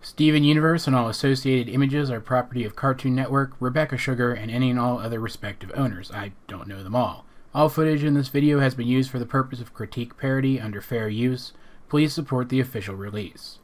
Steven Universe and all associated images are property of Cartoon Network, Rebekah Sugar, and any and all other respective owners. I don't know them all. All footage in this video has been used for the purpose of critique parody under fair use. Please support the official release.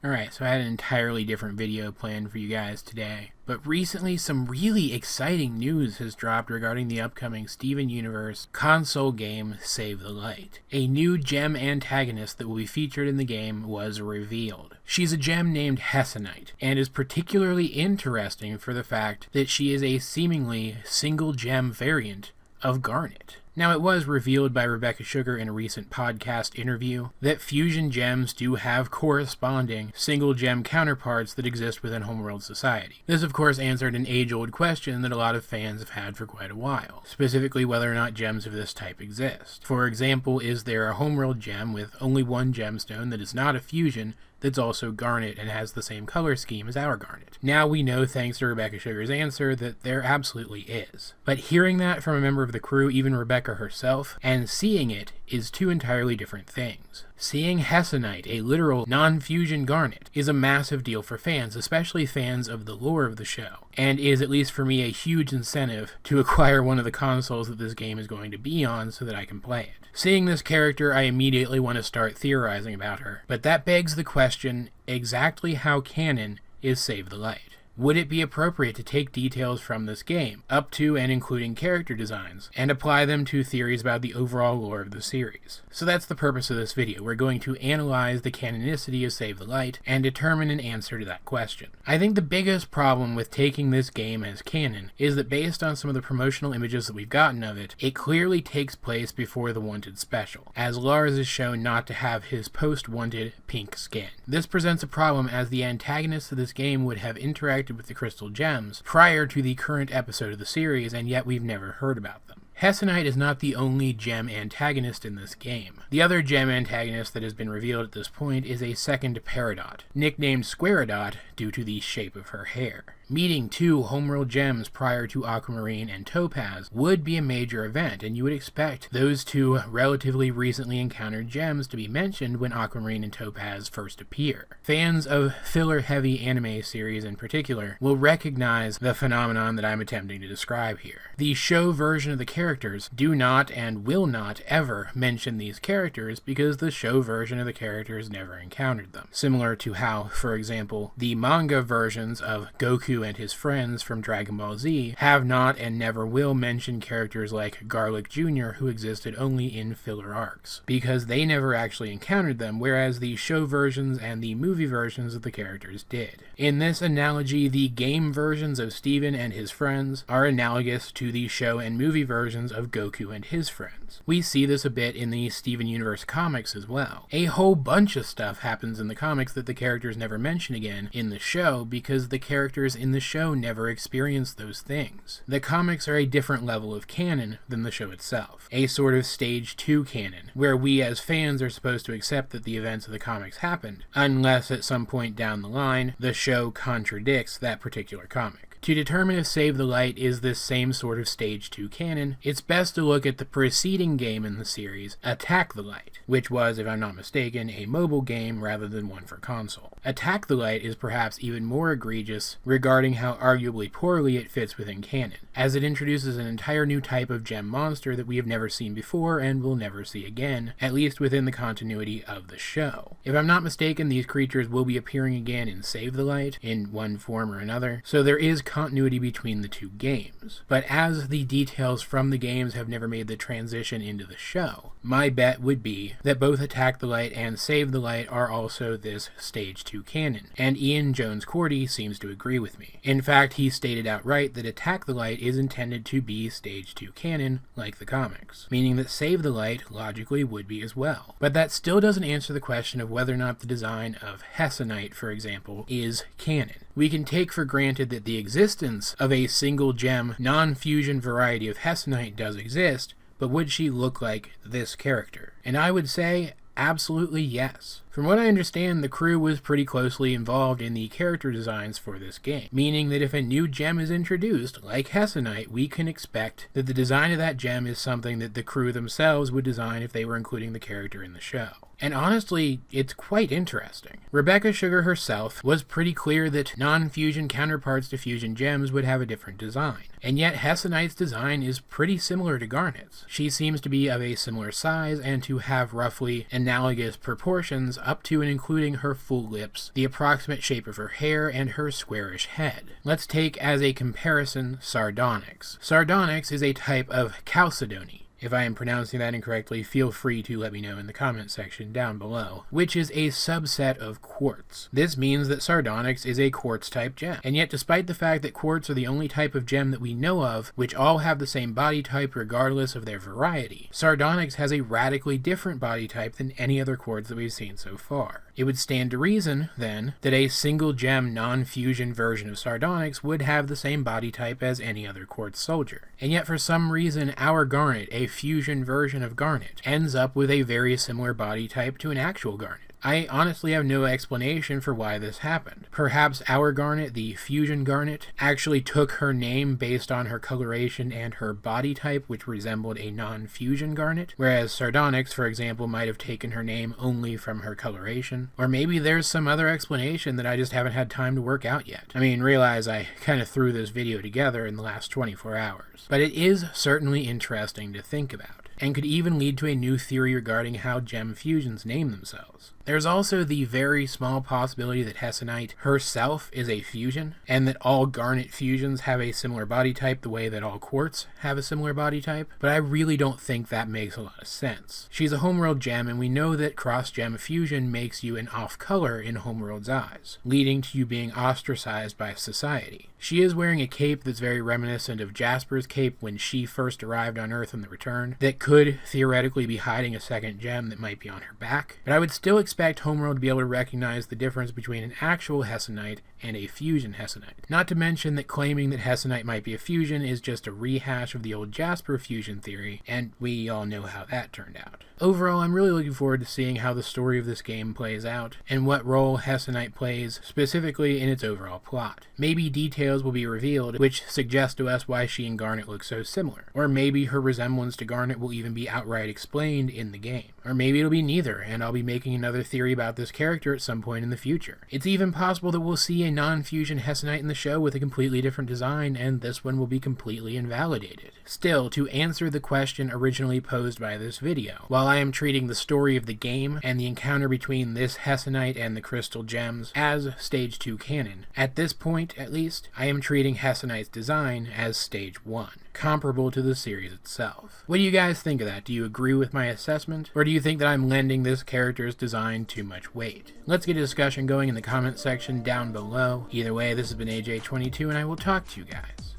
Alright, so I had an entirely different video planned for you guys today. But recently, some really exciting news has dropped regarding the upcoming Steven Universe console game Save the Light. A new gem antagonist that will be featured in the game was revealed. She's a gem named Hernândez, and is particularly interesting for the fact that she is a seemingly single gem variant of Garnet. Now, it was revealed by Rebekah Sugar in a recent podcast interview that fusion gems do have corresponding single gem counterparts that exist within Homeworld society. This, of course, answered an age-old question that a lot of fans have had for quite a while, specifically whether or not gems of this type exist. For example, is there a Homeworld gem with only one gemstone that is not a fusion that's also Garnet and has the same color scheme as our Garnet? Now we know, thanks to Rebekah Sugar's answer, that there absolutely is. But hearing that from a member of the crew, even Rebekah herself, and seeing it is two entirely different things. Seeing Hernândez, a literal non-fusion Garnet, is a massive deal for fans, especially fans of the lore of the show, and is, at least for me, a huge incentive to acquire one of the consoles that this game is going to be on so that I can play it. Seeing this character, I immediately want to start theorizing about her, but that begs the question, exactly how canon is Save the Light? Would it be appropriate to take details from this game, up to and including character designs, and apply them to theories about the overall lore of the series? So that's the purpose of this video. We're going to analyze the canonicity of Save the Light and determine an answer to that question. I think the biggest problem with taking this game as canon is that based on some of the promotional images that we've gotten of it, it clearly takes place before the Wanted special, as Lars is shown not to have his post-Wanted pink skin. This presents a problem as the antagonists of this game would have interacted with the crystal gems prior to the current episode of the series, and yet we've never heard about them. Hernândez is not the only gem antagonist in this game. The other gem antagonist that has been revealed at this point is a second Peridot, nicknamed Squaridot due to the shape of her hair. Meeting two Homeworld gems prior to Aquamarine and Topaz would be a major event, and you would expect those two relatively recently encountered gems to be mentioned when Aquamarine and Topaz first appear. Fans of filler-heavy anime series in particular will recognize the phenomenon that I'm attempting to describe here. The show version of the characters do not and will not ever mention these characters because the show version of the characters never encountered them. Similar to how, for example, the manga versions of Goku and his friends from Dragon Ball Z have not and never will mention characters like Garlic Jr., who existed only in filler arcs, because they never actually encountered them, whereas the show versions and the movie versions of the characters did. In this analogy, the game versions of Steven and his friends are analogous to the show and movie versions of Goku and his friends. We see this a bit in the Steven Universe comics as well. A whole bunch of stuff happens in the comics that the characters never mention again in the show because the characters in the show never experienced those things. The comics are a different level of canon than the show itself, a sort of stage 2 canon, where we as fans are supposed to accept that the events of the comics happened, unless at some point down the line the show contradicts that particular comic. To determine if Save the Light is this same sort of Stage 2 canon, it's best to look at the preceding game in the series, Attack the Light, which was, if I'm not mistaken, a mobile game rather than one for console. Attack the Light is perhaps even more egregious regarding how arguably poorly it fits within canon, as it introduces an entire new type of gem monster that we have never seen before and will never see again, at least within the continuity of the show. If I'm not mistaken, these creatures will be appearing again in Save the Light, in one form or another, so there is continuity between the two games. But as the details from the games have never made the transition into the show, my bet would be that both Attack the Light and Save the Light are also this Stage 2 canon, and Ian Jones-Cordy seems to agree with me. In fact, he stated outright that Attack the Light is intended to be Stage 2 canon, like the comics, meaning that Save the Light logically would be as well. But that still doesn't answer the question of whether or not the design of Hernândez, for example, is canon. We can take for granted that the existence of a single gem, non-fusion variety of Hernândez does exist, but would she look like this character? And I would say, absolutely yes. From what I understand, the crew was pretty closely involved in the character designs for this game, meaning that if a new gem is introduced, like Hessonite, we can expect that the design of that gem is something that the crew themselves would design if they were including the character in the show. And honestly, it's quite interesting. Rebekah Sugar herself was pretty clear that non-fusion counterparts to fusion gems would have a different design. And yet Hessonite's design is pretty similar to Garnet's. She seems to be of a similar size and to have roughly analogous proportions up to and including her full lips, the approximate shape of her hair, and her squarish head. Let's take as a comparison Sardonyx. Sardonyx is a type of Chalcedony. If I am pronouncing that incorrectly, feel free to let me know in the comment section down below, which is a subset of quartz. This means that Sardonyx is a quartz-type gem, and yet despite the fact that quartz are the only type of gem that we know of, which all have the same body type regardless of their variety, Sardonyx has a radically different body type than any other quartz that we've seen so far. It would stand to reason, then, that a single gem non-fusion version of Sardonyx would have the same body type as any other quartz soldier. And yet for some reason, our Garnet, a fusion version of Garnet, ends up with a very similar body type to an actual Garnet. I honestly have no explanation for why this happened. Perhaps our Garnet, the Fusion Garnet, actually took her name based on her coloration and her body type, which resembled a non-fusion Garnet, whereas Sardonyx, for example, might have taken her name only from her coloration. Or maybe there's some other explanation that I just haven't had time to work out yet. I mean, realize I kind of threw this video together in the last 24 hours. But it is certainly interesting to think about, and could even lead to a new theory regarding how gem fusions name themselves. There's also the very small possibility that Hessonite herself is a fusion, and that all Garnet fusions have a similar body type the way that all quartz have a similar body type, but I really don't think that makes a lot of sense. She's a homeworld gem, and we know that cross-gem fusion makes you an off-color in homeworld's eyes, leading to you being ostracized by society. She is wearing a cape that's very reminiscent of Jasper's cape when she first arrived on Earth in The Return, that could theoretically be hiding a second gem that might be on her back, but I would still expect Homeworld to be able to recognize the difference between an actual Hessonite and a fusion Hessonite. Not to mention that claiming that Hessonite might be a fusion is just a rehash of the old Jasper fusion theory, and we all know how that turned out. Overall, I'm really looking forward to seeing how the story of this game plays out, and what role Hessonite plays specifically in its overall plot. Maybe details will be revealed which suggest to us why she and Garnet look so similar, or maybe her resemblance to Garnet will even be outright explained in the game. Or maybe it'll be neither, and I'll be making another theory about this character at some point in the future. It's even possible that we'll see a non-fusion Hessonite in the show with a completely different design, and this one will be completely invalidated. Still, to answer the question originally posed by this video, while I am treating the story of the game and the encounter between this Hessonite and the crystal gems as Stage 2 canon, at this point, at least, I am treating Hessonite's design as Stage 1, comparable to the series itself. What do you guys think of that? Do you agree with my assessment? Or do you think that I'm lending this character's design too much weight? Let's get a discussion going in the comment section down below. Either way, this has been AJ22, and I will talk to you guys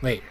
later.